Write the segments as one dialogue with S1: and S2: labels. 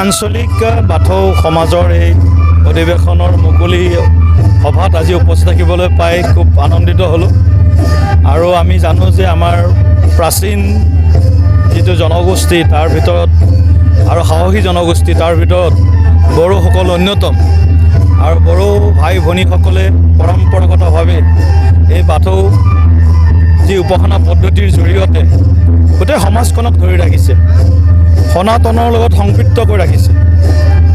S1: আঞ্চলিক বাথৌ সমাজৰ এই অধিৱেশনৰ মুকলি সভাত আজি উপস্থিত থাকিবলৈ পাই খুব আনন্দিত হ'লোঁ। আৰু আমি জানো যে আমাৰ প্ৰাচীন যিটো জনগোষ্ঠী তাৰ ভিতৰত আৰু সাহসী জনগোষ্ঠী তাৰ ভিতৰত বড়োসকল অন্যতম। আৰু বড়ো ভাই ভনীসকলে পৰম্পৰাগতভাৱে এই বাথৌ যি উপাসনা পদ্ধতিৰ জৰিয়তে গোটেই সমাজখনক ধৰি ৰাখিছে, সনাতনৰ লগত সংপৃক্ত কৰি ৰাখিছে।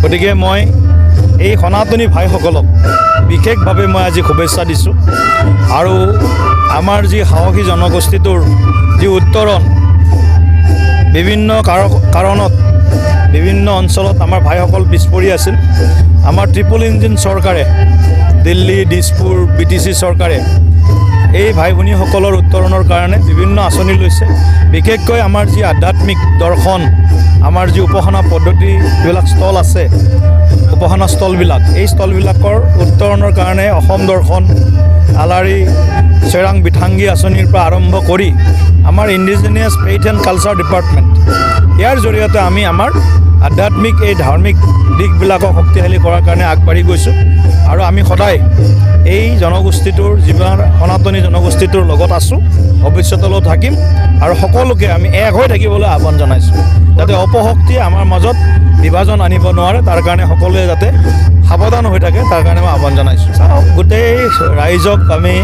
S1: গতিকে মই এই সনাতনী ভাইসকলক বিশেষভাৱে মই আজি শুভেচ্ছা দিছোঁ। আৰু আমাৰ যি সাহসী জনগোষ্ঠীটোৰ যি উত্তৰণ বিভিন্ন কাৰণত বিভিন্ন অঞ্চলত আমাৰ ভাইসকল পিছ পৰি আছিল। আমাৰ ট্ৰিপল ইঞ্জিন চৰকাৰে, দিল্লী, দিছপুৰ, BTC চৰকাৰে এই ভাই ভনীসকলৰ উত্তৰণৰ কাৰণে বিভিন্ন আঁচনি লৈছে। বিশেষকৈ আমাৰ যি আধ্যাত্মিক দৰ্শন, আমাৰ যি উপাসনা পদ্ধতিবিলাক স্থল আছে, উপাসনা স্থলবিলাক, এই স্থলবিলাকৰ উত্তৰণৰ কাৰণে অসম দৰ্শন, আলাৰী, চেৰাং বিথাংগী আঁচনিৰ পৰা আৰম্ভ কৰি আমাৰ indigenous faith and culture department, ইয়াৰ জৰিয়তে আমি আমাৰ আধ্যাত্মিক এই ধাৰ্মিক দিশবিলাকক শক্তিশালী কৰাৰ কাৰণে আগবাঢ়ি গৈছোঁ। আৰু আমি সদায় এই জনগোষ্ঠীটোৰ যিমান সনাতনী জনগোষ্ঠীটোৰ লগত আছোঁ, ভৱিষ্যতলৈও থাকিম। আৰু সকলোকে আমি এক হৈ থাকিবলৈ আহ্বান জনাইছোঁ, যাতে অপশক্তিয়ে আমাৰ মাজত বিভাজন আনিব নোৱাৰে, তাৰ কাৰণে সকলোৱে যাতে সাৱধান হৈ থাকে, তাৰ কাৰণে মই আহ্বান জনাইছোঁ। গোটেই ৰাইজক আমি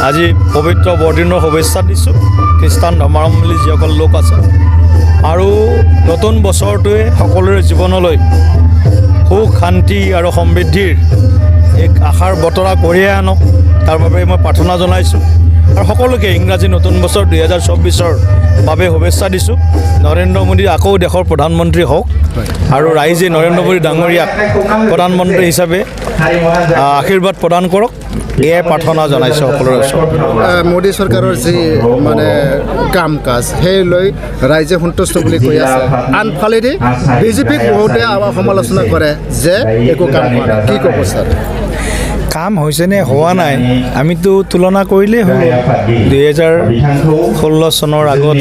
S1: আজি পবিত্ৰ বৰদিনৰ শুভেচ্ছা দিছোঁ, খ্ৰীষ্টান ধৰ্মাৱলম্বী যিসকল লোক আছে। আৰু নতুন বছৰটোৱে সকলোৰে জীৱনলৈ সুখ, শান্তি আৰু সমৃদ্ধিৰ এক আশাৰ বতৰা কঢ়িয়াই আনক, তাৰ বাবে মই প্ৰাৰ্থনা জনাইছোঁ। আৰু সকলোকে ইংৰাজী নতুন বছৰ 2024ৰ বাবে শুভেচ্ছা দিছোঁ। নৰেন্দ্ৰ মোদী আকৌ দেশৰ প্ৰধানমন্ত্ৰী হওক, আৰু ৰাইজে নৰেন্দ্ৰ মোদী ডাঙৰীয়াক প্ৰধানমন্ত্ৰী হিচাপে আশীৰ্বাদ প্ৰদান কৰক, এয়াই প্ৰাৰ্থনা জনাইছোঁ সকলোৰে ওচৰত।
S2: মোদী চৰকাৰৰ যি মানে কাম কাজ সেই লৈ ৰাইজে সন্তুষ্ট বুলি কৈ আছে। আনফালেদি BJPক বহুতে সমালোচনা কৰে যে একো কাম হোৱা নাই, কি ক'ব ছাৰ?
S1: কাম হৈছেনে হোৱা নাই আমিতো তুলনা কৰিলেই হ'ব। 2016 চনৰ আগত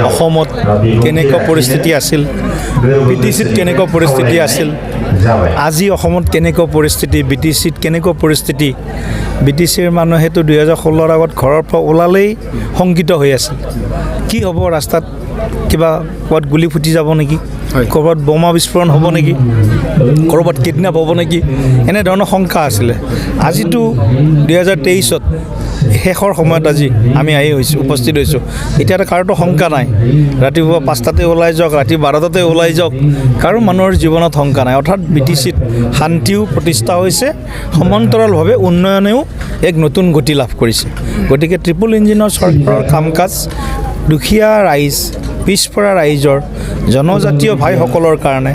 S1: অসমত কেনেকুৱা পৰিস্থিতি আছিল, BTCত কেনেকুৱা পৰিস্থিতি আছিল, আজি অসমত কেনেকুৱা পৰিস্থিতি, BTCত কেনেকুৱা পৰিস্থিতি। BTCৰ মানুহেতো 2016ৰ আগত ঘৰৰ পৰা ওলালেই শংকিত হৈ আছিল, কি হ'ব ৰাস্তাত, কিবা ক'ৰবাত গুলি ফুটি যাব নেকি, ক'ৰবাত বোমা বিস্ফোৰণ হ'ব নেকি, ক'ৰবাত কিডনেপ হ'ব নেকি, এনেধৰণৰ শংকা আছিলে। আজিতো 2023ত শেষৰ সময়ত আজি আমি উপস্থিত হৈছোঁ। এতিয়া কাৰোতো শংকা নাই, ৰাতিপুৱা 5টাতে ওলাই যাওক, ৰাতি 12টাতে ওলাই যাওক, কাৰো মানুহৰ জীৱনত শংকা নাই। অৰ্থাৎ BTCত শান্তিও প্ৰতিষ্ঠা হৈছে, সমান্তৰালভাৱে উন্নয়নেও এক নতুন গতি লাভ কৰিছে। গতিকে ট্ৰিপল ইঞ্জিনৰ চৰকাৰৰ কাম কাজ দুখীয়া ৰাইজ, পিছপৰা ৰাইজৰ, জনজাতীয় ভাইসকলৰ কাৰণে,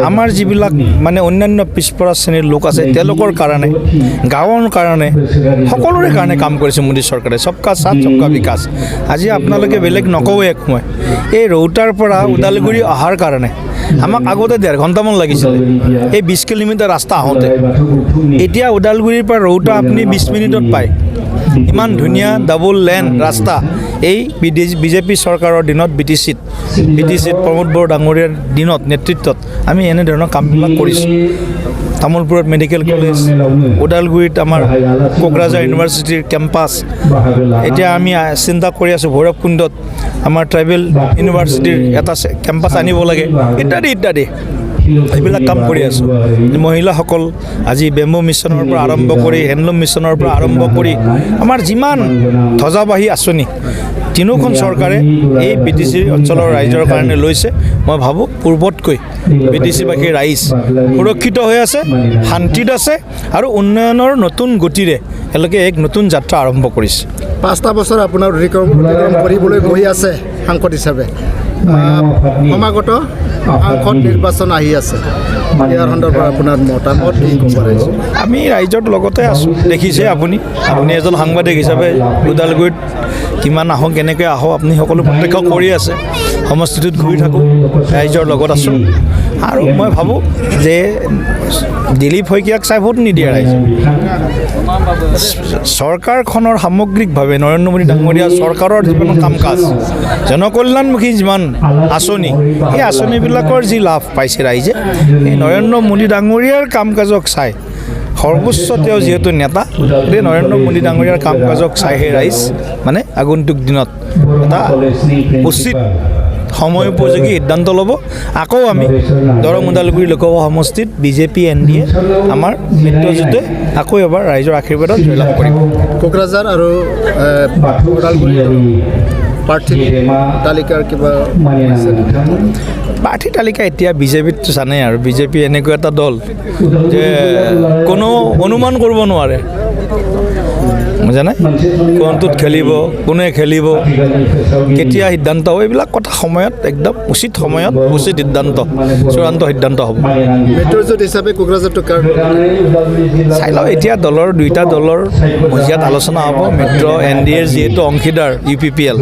S1: আমাৰ যিবিলাক মানে অন্যান্য পিছপৰা শ্ৰেণীৰ লোক আছে তেওঁলোকৰ কাৰণে, গাঁৱৰ কাৰণে, সকলোৰে কাৰণে কাম কৰিছে মোদী চৰকাৰে। সবকা সাথ সবকা বিকাশ। আজি আপোনালোকে বেলেগ নকওঁ এক মই, এই ৰৌতাৰ পৰা ওদালগুৰি অহাৰ কাৰণে আমাক আগতে 1.5 ঘণ্টামান লাগিছিলে এই 20 কিলোমিটাৰ ৰাস্তা আহোঁতে। এতিয়া ওদালগুৰিৰ পৰা ৰৌতা আপুনি 20 মিনিটত পায়। ইমান ধুনীয়া ডাবল লেন ৰাস্তা এই BJP চৰকাৰৰ দিনত BTCত প্ৰমোদ বড়ো ডাঙৰীয়াৰ দিনত নেতৃত্বত আমি এনেধৰণৰ কামবিলাক কৰিছোঁ। তামোলপুৰত মেডিকেল কলেজ, ওদালগুৰিত আমাৰ কোকৰাঝাৰ ইউনিভাৰ্চিটিৰ কেম্পাছ, এতিয়া আমি চিন্তা কৰি আছোঁ ভৈৰৱকুণ্ডত আমাৰ ট্ৰাইবেল ইউনিভাৰ্চিটিৰ এটা কেম্পাছ আনিব লাগে, ইত্যাদি ইত্যাদি এইবিলাক কাম কৰি আছোঁ। মহিলাসকল আজি বেম্বো মিছনৰ পৰা আৰম্ভ কৰি, হেণ্ডলুম মিছনৰ পৰা আৰম্ভ কৰি আমাৰ যিমান ধ্বজাবাহী আঁচনি তিনিওখন চৰকাৰে এই BTC অঞ্চলৰ ৰাইজৰ কাৰণে লৈছে। মই ভাবোঁ পূৰ্বতকৈ BTCবাসী ৰাইজ সুৰক্ষিত হৈ আছে, শান্তিত আছে, আৰু উন্নয়নৰ নতুন গতিৰে এওঁলোকে এক নতুন যাত্ৰা আৰম্ভ কৰিছে।
S2: 5টা বছৰ আপোনাৰ অতিক্ৰম কৰিবলৈ গৈ আছে সাংসদ হিচাপে। সমাগত সাংসদ নিৰ্বাচন আহি আছে, ইয়াৰ সন্দৰ্ভত আপোনাৰ মতামত কি ক'ব?
S1: আমি ৰাইজৰ লগতে আছোঁ, দেখিছে আপুনি এজন সাংবাদিক হিচাপে ওদালগুৰিত কিমান আহোঁ, কেনেকৈ আহোঁ আপুনি সকলো প্ৰত্যক্ষ কৰি আছে। সমষ্টিটোত ঘূৰি থাকোঁ, ৰাইজৰ লগত আছোঁ আৰু মই ভাবোঁ যে দিলীপ শইকীয়াক চাই ভোট নিদিয়ে ৰাইজে। চৰকাৰখনৰ সামগ্ৰিকভাৱে নৰেন্দ্ৰ মোদী ডাঙৰীয়া চৰকাৰৰ যিমান কাম কাজ, জনকল্যাণমুখী যিমান আঁচনি, সেই আঁচনিবিলাকৰ যি লাভ পাইছে ৰাইজে, এই নৰেন্দ্ৰ মোদী ডাঙৰীয়াৰ কাম কাজক চাই, সৰ্বোচ্চ তেওঁ যিহেতু নেতা, গতিকে নৰেন্দ্ৰ মোদী ডাঙৰীয়াৰ কাম কাজক চাই সেই ৰাইজ মানে আগন্তুক দিনত এটা উচিত সময় উপযোগী সিদ্ধান্ত ল'ব। আকৌ আমি দৰং ওদালগুৰি লোকসভা সমষ্টিত বিজেপি NDA আমাৰ মিত্ৰজোঁটে আকৌ এবাৰ ৰাইজৰ আশীৰ্বাদত জয়লাভ কৰিব।
S2: কোকৰাঝাৰ আৰু ওদালগুৰি প্ৰাৰ্থী তালিকাৰ কিবা
S1: প্ৰাৰ্থী তালিকা এতিয়া বিজেপিততো জানেই আৰু বিজেপি এনেকুৱা এটা দল যে কোনো অনুমান কৰিব নোৱাৰে, বুজানে? কোনটোত খেলিব, কোনে খেলিব, কেতিয়া সিদ্ধান্ত হ'ব, এইবিলাক কথা সময়ত একদম উচিত সময়ত উচিত সিদ্ধান্ত, চূড়ান্ত সিদ্ধান্ত হ'ব।
S2: মিত্ৰজোঁট হিচাপে কোকৰাঝাৰটো কাৰ?
S1: চাই লওঁ, এতিয়া দুইটা দলৰ মজিয়াত আলোচনা হ'ব। মিত্ৰ NDAৰ যিহেতু অংশীদাৰ UPPL,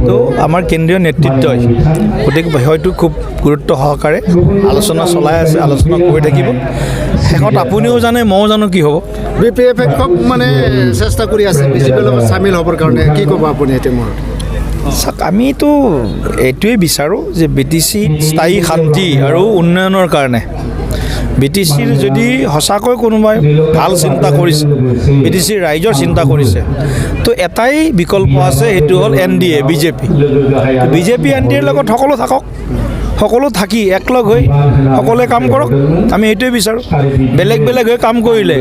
S1: তো আমাৰ কেন্দ্ৰীয় নেতৃত্বই গতিকে বিষয়টো খুব গুৰুত্ব সহকাৰে আলোচনা চলাই আছে, আলোচনা কৰি থাকিব। শেষত আপুনিও জানে, ময়ো জানো কি হ'ব।
S2: BPF খুব মানে চেষ্টা কৰি আছে বিজেপিৰ লগত চামিল হ'বৰ কাৰণে, কি ক'ব আপুনি এতিয়া? মোৰ
S1: চাওক, আমিতো এইটোৱে বিচাৰোঁ যে BTC স্থায়ী শান্তি আৰু উন্নয়নৰ কাৰণে BTCৰ যদি সঁচাকৈ কোনোবাই ভাল চিন্তা কৰিছে, BTCৰ ৰাইজৰ চিন্তা কৰিছে, তো এটাই বিকল্প আছে, সেইটো হ'ল NDA বিজেপি NDAৰ লগত সকলো থাকক, সকলো থাকি একলগ হৈ সকলোৱে কাম কৰক। আমি সেইটোৱে বিচাৰোঁ। বেলেগ বেলেগ হৈ কাম কৰিলে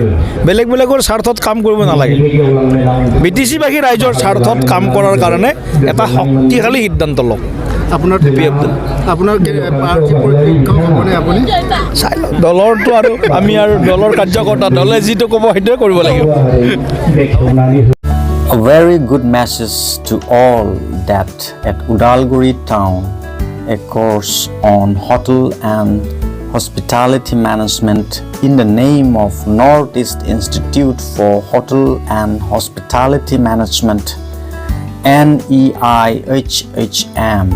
S1: বেলেগ বেলেগৰ স্বাৰ্থত কাম কৰিব নালাগে। BTCবাসী ৰাইজৰ স্বাৰ্থত কাম কৰাৰ কাৰণে এটা শক্তিশালী সিদ্ধান্ত লওক।
S2: আপোনাৰ আপুনি
S1: চাই লওক, দলৰটো আৰু আমি আৰু দলৰ কাৰ্যকৰ্তা, দলে যিটো ক'ব সেইটোৱে কৰিব লাগিব।
S3: A very good message to all that at Udalguri town, a course on hotel and hospitality management in the name of Northeast Institute for Hotel and Hospitality Management, NEIHHM,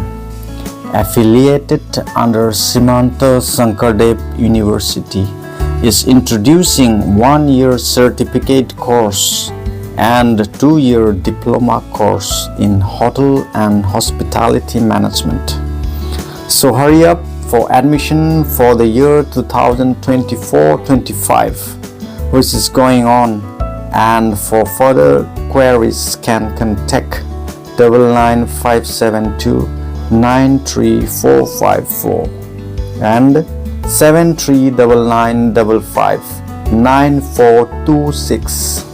S3: affiliated under Simanta Sankardev University, is introducing 1-year certificate course and 2-year diploma course in hotel and hospitality management. So hurry up for admission for the year 2024-25, which is going on, and for further queries can contact 99572 93454 and 739955 9426.